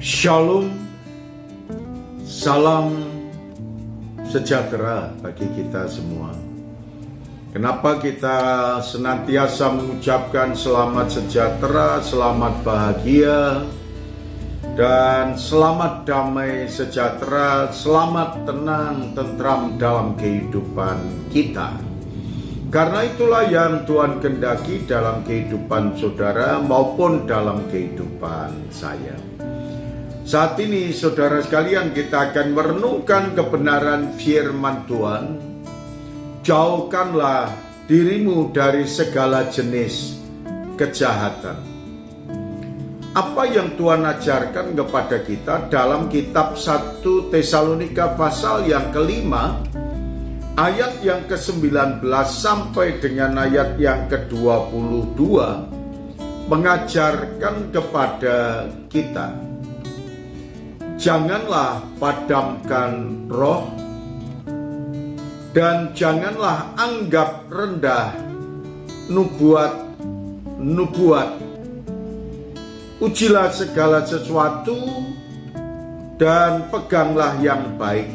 Shalom, salam sejahtera bagi kita semua. Kenapa kita senantiasa mengucapkan selamat sejahtera, selamat bahagia, dan selamat damai sejahtera, selamat tenang, tentram dalam kehidupan kita. Karena itulah yang Tuhan kehendaki dalam kehidupan saudara maupun dalam kehidupan saya. Saat ini saudara sekalian, kita akan merenungkan kebenaran firman Tuhan. Jauhkanlah dirimu dari segala jenis kejahatan. Apa yang Tuhan ajarkan kepada kita dalam kitab 1 Tesalonika pasal yang kelima, ayat yang ke-19 sampai dengan ayat yang ke-22 mengajarkan kepada kita, janganlah padamkan roh, dan janganlah anggap rendah nubuat. Ujilah segala sesuatu dan peganglah yang baik.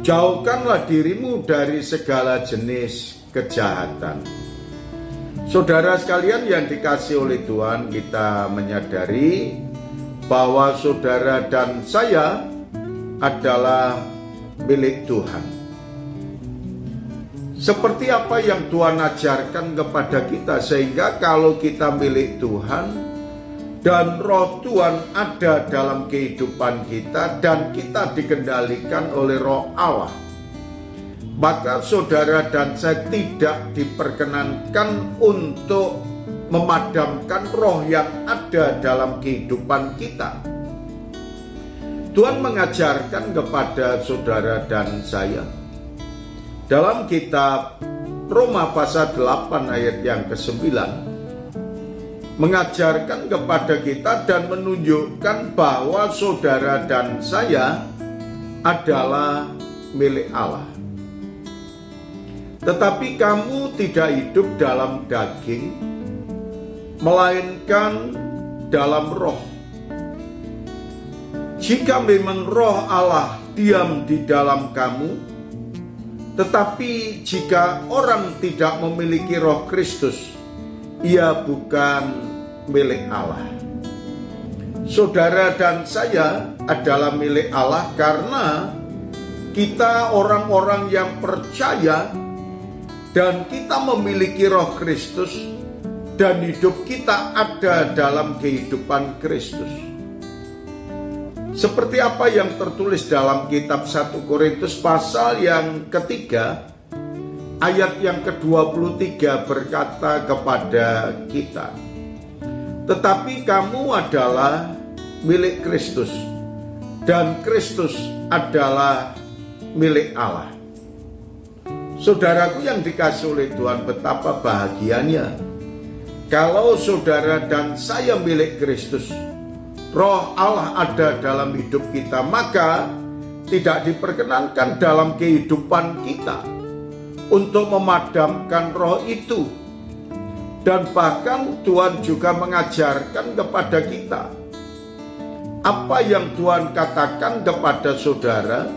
Jauhkanlah dirimu dari segala jenis kejahatan. Saudara sekalian yang dikasihi oleh Tuhan, kita menyadari bahwa saudara dan saya adalah milik Tuhan. Seperti apa yang Tuhan ajarkan kepada kita, sehingga kalau kita milik Tuhan dan roh Tuhan ada dalam kehidupan kita dan kita dikendalikan oleh roh Allah, maka saudara dan saya tidak diperkenankan untuk memadamkan roh yang ada dalam kehidupan kita. Tuhan mengajarkan kepada saudara dan saya dalam kitab Roma pasal 8 ayat yang ke-9, mengajarkan kepada kita dan menunjukkan bahwa saudara dan saya adalah milik Allah. Tetapi kamu tidak hidup dalam daging, melainkan dalam roh. Jika memang roh Allah diam di dalam kamu, tetapi jika orang tidak memiliki roh Kristus, ia bukan milik Allah. Saudara dan saya adalah milik Allah karena kita orang-orang yang percaya dan kita memiliki roh Kristus dan hidup kita ada dalam kehidupan Kristus. Seperti apa yang tertulis dalam kitab 1 Korintus pasal yang ketiga, ayat yang ke-23 berkata kepada kita, tetapi kamu adalah milik Kristus, dan Kristus adalah milik Allah. Saudaraku yang dikasihi oleh Tuhan, betapa bahagianya kalau saudara dan saya milik Kristus, roh Allah ada dalam hidup kita, maka tidak diperkenankan dalam kehidupan kita untuk memadamkan roh itu. Dan bahkan Tuhan juga mengajarkan kepada kita apa yang Tuhan katakan kepada saudara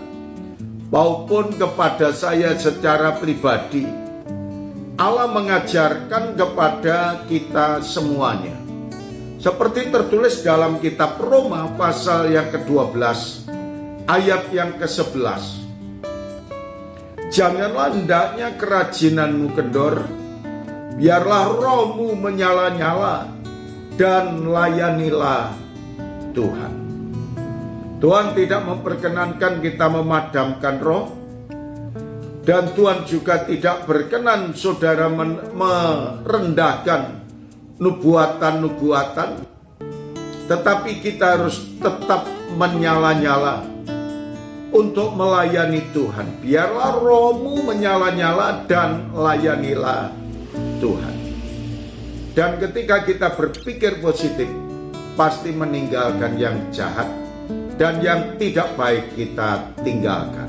maupun kepada saya secara pribadi. Allah mengajarkan kepada kita semuanya. Seperti tertulis dalam kitab Roma pasal yang ke-12 ayat yang ke-11. Janganlah hendaknya kerajinanmu kendor, biarlah rohmu menyala-nyala dan layanilah Tuhan. Tuhan tidak memperkenankan kita memadamkan roh, dan Tuhan juga tidak berkenan saudara merendahkan nubuatan-nubuatan, tetapi kita harus tetap menyala-nyala untuk melayani Tuhan. Biarlah rohmu menyala-nyala dan layanilah Tuhan. Dan ketika kita berpikir positif, pasti meninggalkan yang jahat dan yang tidak baik kita tinggalkan.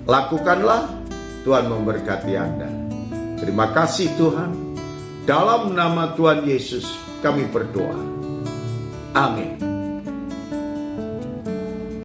Lakukanlah, Tuhan memberkati Anda. Terima kasih Tuhan. Dalam nama Tuhan Yesus kami berdoa. Amin.